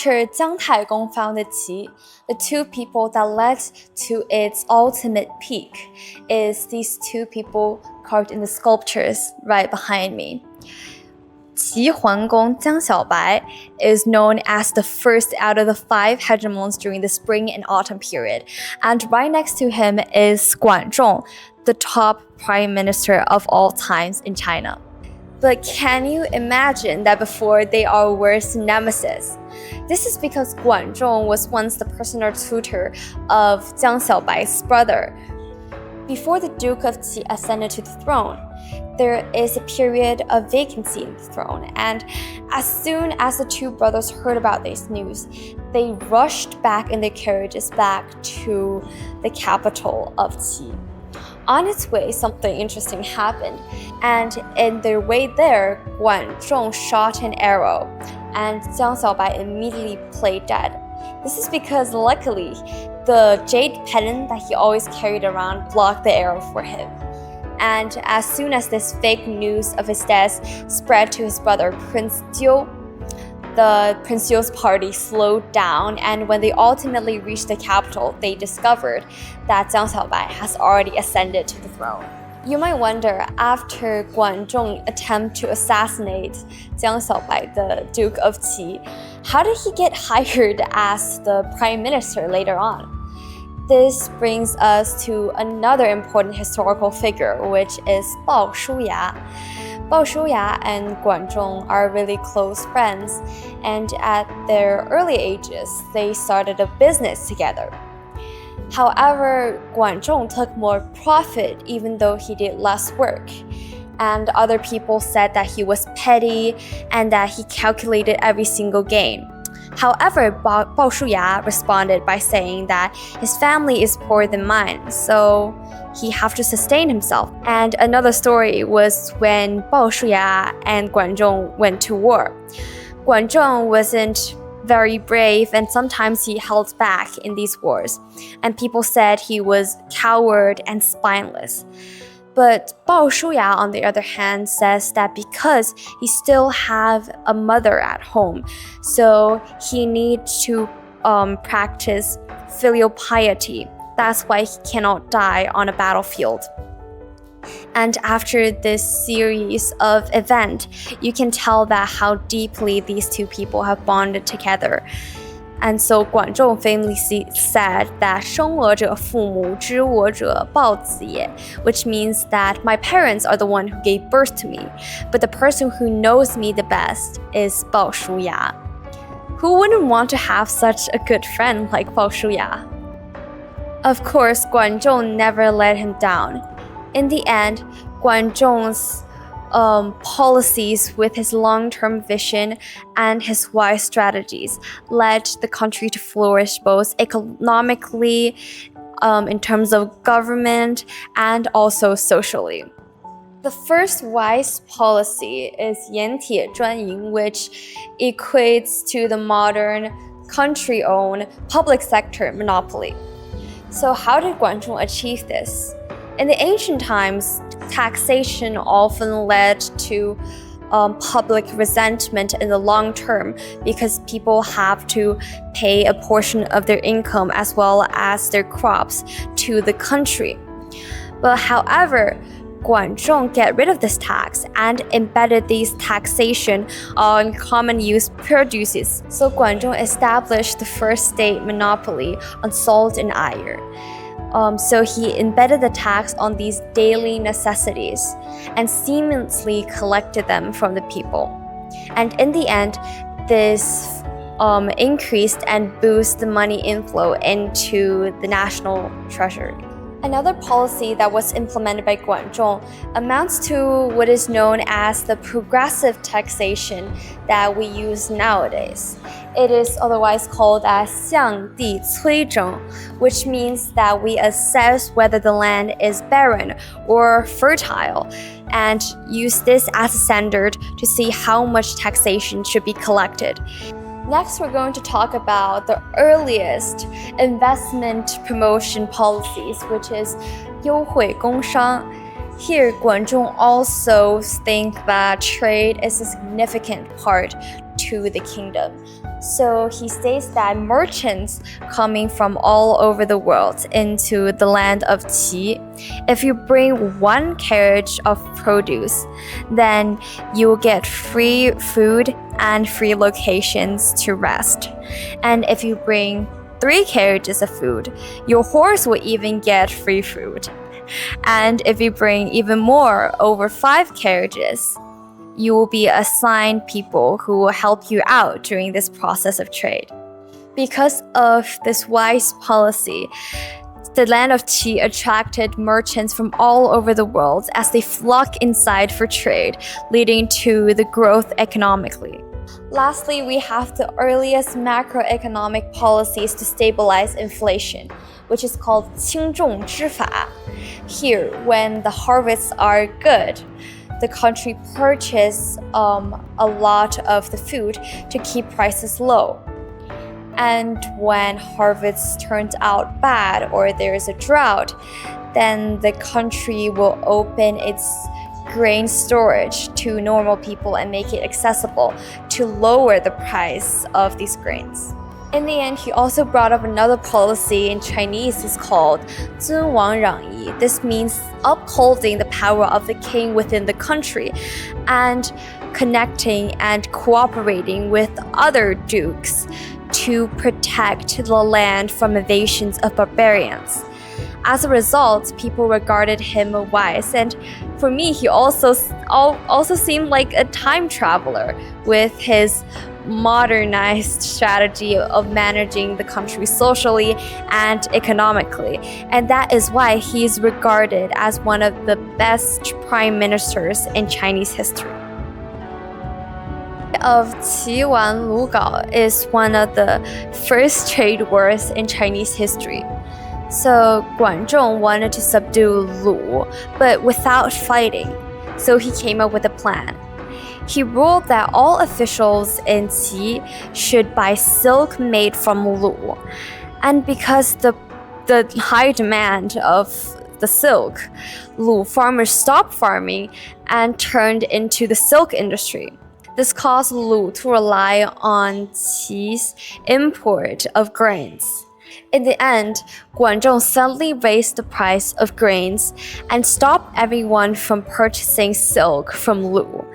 After Jiang Taigong founded Qi, the two people that led to its ultimate peak is these two people carved in the sculptures right behind me. Qi Huanggong Jiang Xiaobai is known as the first out of the 5 hegemons during the spring and autumn period, and right next to him is Guanzhong, the top prime minister of all times in China. But can you imagine that before they are worst nemesis? This is because Guanzhong was once the personal tutor of Jiang Xiaobai's brother. Before the Duke of Qi ascended to the throne, there is a period of vacancy in the throne, and as soon as the two brothers heard about this news, they rushed back in their carriages back to the capital of Qi. On its way, something interesting happened, and in their way there, Guanzhong shot an arrow, and Jiang Xiaobai immediately played dead. This is because luckily, the jade pendant that he always carried around blocked the arrow for him. And as soon as this fake news of his death spread to his brother, Prince Jiu, the Prince Jiu's party slowed down, and when they ultimately reached the capital, they discovered that Jiang Xiaobai has already ascended to the throne. You might wonder, after Guanzhong attempted to assassinate Jiang Xiaobai, the Duke of Qi, how did he get hired as the prime minister later on? This brings us to another important historical figure, which is Bao Shuya. Bao Shuya and Guanzhong are really close friends, and at their early ages, they started a business together. However, Guanzhong took more profit even though he did less work. And other people said that he was petty and that he calculated every single gain. However, Bao Shuya responded by saying that his family is poorer than mine, so he have to sustain himself. And another story was when Bao Shuya and Guanzhong went to war. Guanzhong wasn't very brave, and sometimes he held back in these wars, and people said he was coward and spineless. But Bao Shuya, on the other hand, says that because he still have a mother at home, so he needs to practice filial piety. That's why he cannot die on a battlefield. And after this series of events, you can tell that how deeply these two people have bonded together. And so Guanzhong famously said that 生我者父母，知我者报子也, which means that my parents are the one who gave birth to me, but the person who knows me the best is Bao Shuya. Who wouldn't want to have such a good friend like Bao Shuya? Of course, Guanzhong never let him down. In the end, Guanzhong's policies with his long-term vision and his wise strategies led the country to flourish both economically, in terms of government, and also socially. The first wise policy is 盐铁专营, which equates to the modern country-owned public sector monopoly. So how did Guanzhong achieve this? In the ancient times, taxation often led to public resentment in the long term because people have to pay a portion of their income as well as their crops to the country. But however, Guanzhong get rid of this tax and embedded these taxation on common use produces. So Guanzhong established the first state monopoly on salt and iron. So he embedded the tax on these daily necessities and seamlessly collected them from the people. And in the end, this increased and boosted the money inflow into the national treasury. Another policy that was implemented by Guanzhong amounts to what is known as the progressive taxation that we use nowadays. It is otherwise called as 向地催征, which means that we assess whether the land is barren or fertile and use this as a standard to see how much taxation should be collected. Next, we're going to talk about the earliest investment promotion policies, which is 优惠工商. Here, Guanzhong also think that trade is a significant part to the kingdom. So he states that merchants coming from all over the world into the land of Qi, if you bring 1 carriage of produce, then you will get free food and free locations to rest. And if you bring 3 carriages of food, your horse will even get free food. And if you bring even more, over 5 carriages, you will be assigned people who will help you out during this process of trade. Because of this wise policy, the land of Qi attracted merchants from all over the world as they flock inside for trade, leading to the growth economically. Lastly, we have the earliest macroeconomic policies to stabilize inflation, which is called 轻重之法. Here, when the harvests are good, the country purchases a lot of the food to keep prices low. And when harvests turns out bad or there is a drought, then the country will open its grain storage to normal people and make it accessible to lower the price of these grains. In the end, he also brought up another policy in Chinese. It's called 尊王攘夷. This means upholding the power of the king within the country and connecting and cooperating with other dukes to protect the land from invasions of barbarians. As a result, people regarded him wise, and for me, he also seemed like a time traveler with his modernized strategy of managing the country socially and economically. And that is why he is regarded as one of the best prime ministers in Chinese history. Of Qi Wan Lu Gao is one of the first trade wars in Chinese history. So Guanzhong wanted to subdue Lu, but without fighting. So he came up with a plan. He ruled that all officials in Qi should buy silk made from Lu. And because the high demand of the silk, Lu farmers stopped farming and turned into the silk industry. This caused Lu to rely on Qi's import of grains. In the end, Guanzhong suddenly raised the price of grains and stopped everyone from purchasing silk from Lu.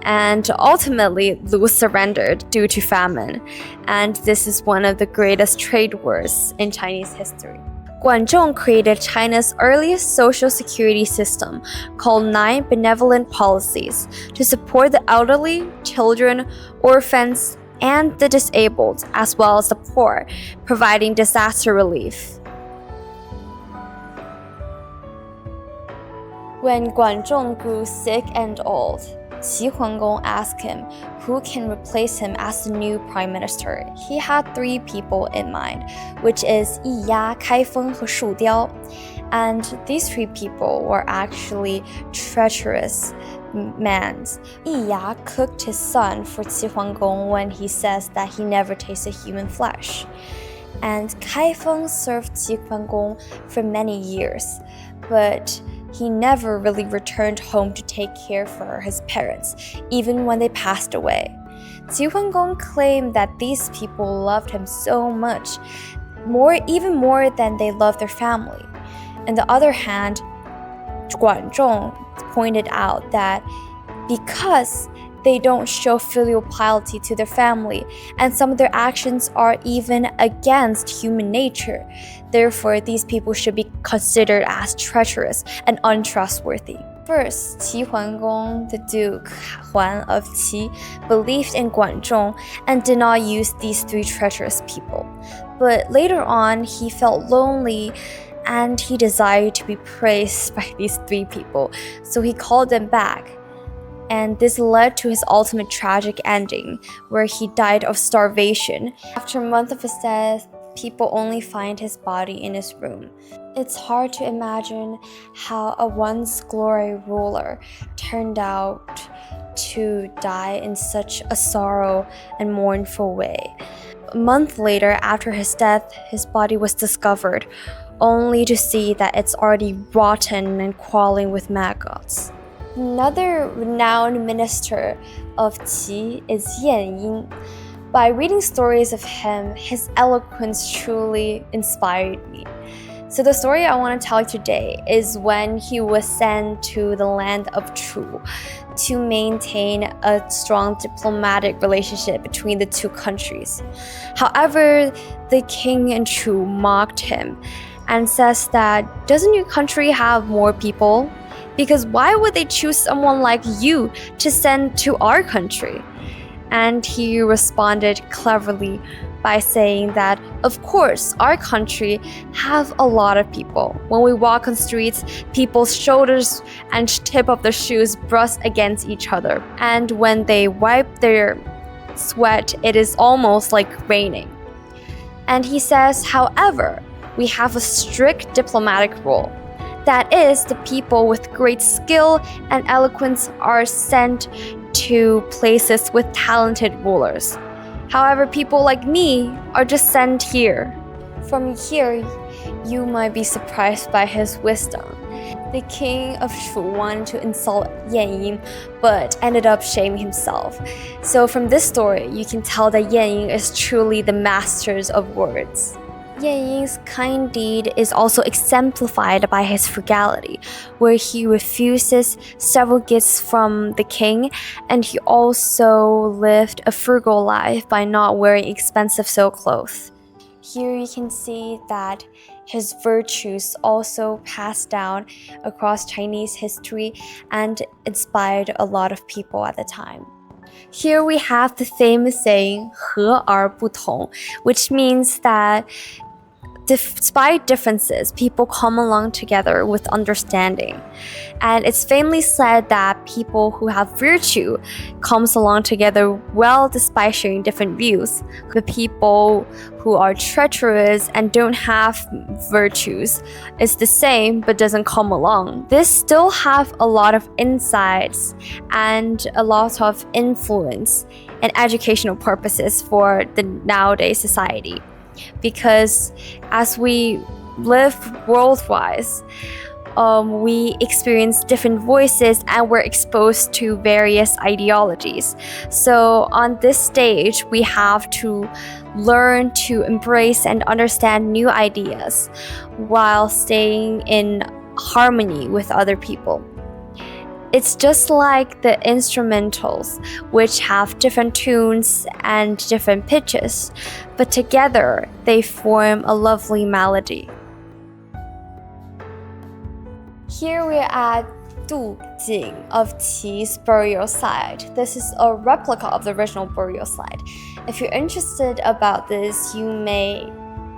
And ultimately, Lu surrendered due to famine. And this is one of the greatest trade wars in Chinese history. Guanzhong created China's earliest social security system called 9 benevolent policies to support the elderly, children, orphans, and the disabled, as well as the poor, providing disaster relief. When Guanzhong grew sick and old, Qi Huangdong asked him who can replace him as the new prime minister. He had 3 people in mind, which is Yi Ya, Kai Feng, and Shu Diao. And these 3 people were actually treacherous men. Yi Ya cooked his son for Qi Huangdong when he says that he never tasted human flesh. And Kai Feng served Qi Huangdong for many years, but he never really returned home to take care for his parents, even when they passed away. Qi Huangdong claimed that these people loved him so much, even more than they loved their family. On the other hand, Guanzhong pointed out that because they don't show filial piety to their family, and some of their actions are even against human nature. Therefore, these people should be considered as treacherous and untrustworthy. First, Qi Huangdong, the Duke Huan of Qi, believed in Guanzhong and did not use these 3 treacherous people. But later on, he felt lonely and he desired to be praised by these 3 people, so he called them back. And this led to his ultimate tragic ending, where he died of starvation. After a month of his death, people only find his body in his room. It's hard to imagine how a once glory ruler turned out to die in such a sorrow and mournful way. A month later, after his death, his body was discovered, only to see that it's already rotten and crawling with maggots. Another renowned minister of Qi is Yan Yin. By reading stories of him, his eloquence truly inspired me. So the story I want to tell you today is when he was sent to the land of Chu to maintain a strong diplomatic relationship between the two countries. However, the king in Chu mocked him and says that, doesn't your country have more people? Because why would they choose someone like you to send to our country? And he responded cleverly by saying that, of course, our country have a lot of people. When we walk on streets, people's shoulders and tip of their shoes brush against each other. And when they wipe their sweat, it is almost like raining. And he says, however, we have a strict diplomatic rule. That is, the people with great skill and eloquence are sent to places with talented rulers. However, people like me are just sent here. From here, you might be surprised by his wisdom. The king of Shu wanted to insult Yan Ying, but ended up shaming himself. So from this story, you can tell that Yan Ying is truly the masters of words. Yan Ying's kind deed is also exemplified by his frugality, where he refuses several gifts from the king, and he also lived a frugal life by not wearing expensive silk clothes. Here you can see that his virtues also passed down across Chinese history and inspired a lot of people at the time. Here we have the famous saying, 和而不同, which means that despite differences, people come along together with understanding. And it's famously said that people who have virtue comes along together well despite sharing different views. The people who are treacherous and don't have virtues is the same but doesn't come along. This still have a lot of insights and a lot of influence and educational purposes for the nowadays society. Because as we live worldwide, we experience different voices and we're exposed to various ideologies. So on this stage, we have to learn to embrace and understand new ideas while staying in harmony with other people. It's just like the instrumentals, which have different tunes and different pitches, but together they form a lovely melody. Here we're at Du Jing of Qi's burial site. This is a replica of the original burial site. If you're interested about this, you may,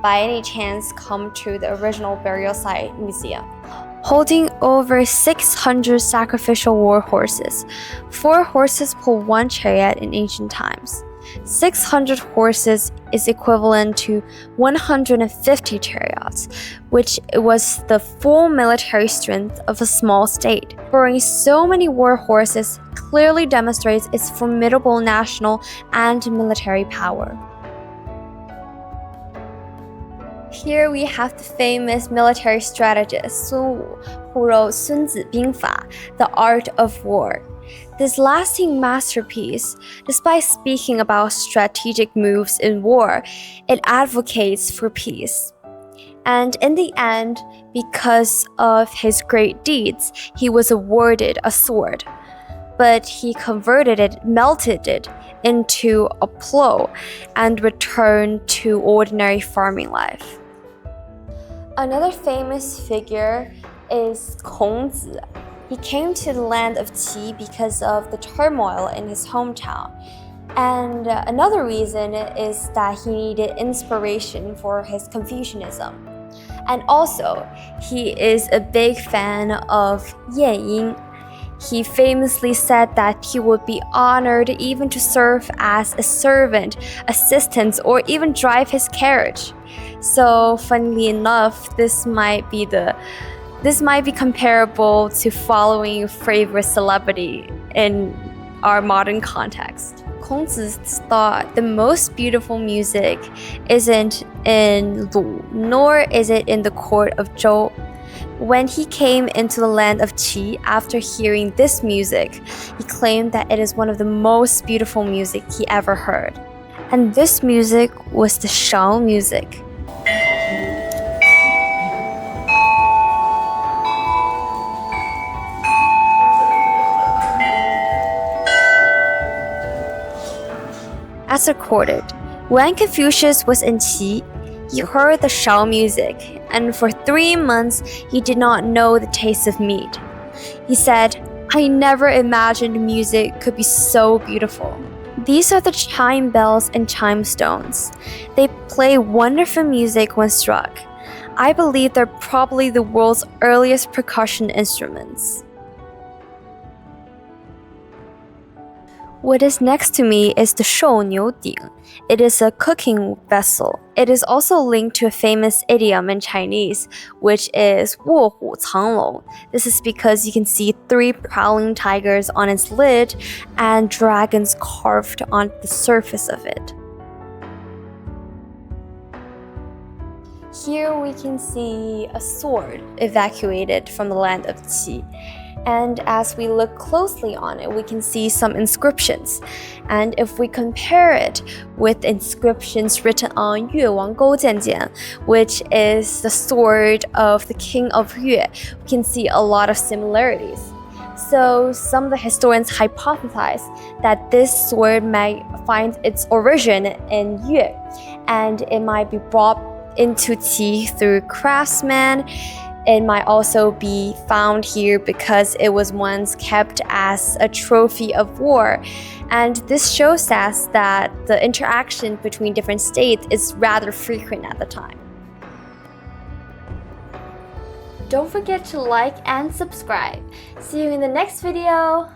by any chance, come to the original burial site museum. Holding over 600 sacrificial war horses. 4 horses pull 1 chariot in ancient times. 600 horses is equivalent to 150 chariots, which was the full military strength of a small state. Burning so many war horses clearly demonstrates its formidable national and military power. Here we have the famous military strategist Sun Wu, who wrote Sun Zi Bing Fa, The Art of War. This lasting masterpiece, despite speaking about strategic moves in war, it advocates for peace. And in the end, because of his great deeds, he was awarded a sword. But he converted it, melted it into a plow, and returned to ordinary farming life. Another famous figure is Kongzi. He came to the land of Qi because of the turmoil in his hometown. And another reason is that he needed inspiration for his Confucianism. And also, he is a big fan of Yan Ying. He famously said that he would be honored even to serve as a servant, assistant, or even drive his carriage. So, funnily enough, this might be comparable to following your favorite celebrity in our modern context. Kongzi thought the most beautiful music isn't in Lu, nor is it in the court of Zhou. When he came into the land of Qi after hearing this music, he claimed that it is one of the most beautiful music he ever heard. And this music was the Shao music. As recorded, when Confucius was in Qi, he heard the Shao music, and for 3 months he did not know the taste of meat. He said, "I never imagined music could be so beautiful." These are the chime bells and chime stones. They play wonderful music when struck. I believe they're probably the world's earliest percussion instruments. What is next to me is the 寿牛鼎. It is a cooking vessel. It is also linked to a famous idiom in Chinese, which is 卧虎藏龙. This is because you can see 3 prowling tigers on its lid and dragons carved on the surface of it. Here we can see a sword evacuated from the land of Qi. And as we look closely on it, we can see some inscriptions. And if we compare it with inscriptions written on 越王勾践剑, which is the sword of the king of Yue, we can see a lot of similarities. So some of the historians hypothesize that this sword might find its origin in Yue, and it might be brought into Qi through craftsmen. It might also be found here because it was once kept as a trophy of war. And this shows us that the interaction between different states is rather frequent at the time. Don't forget to like and subscribe. See you in the next video!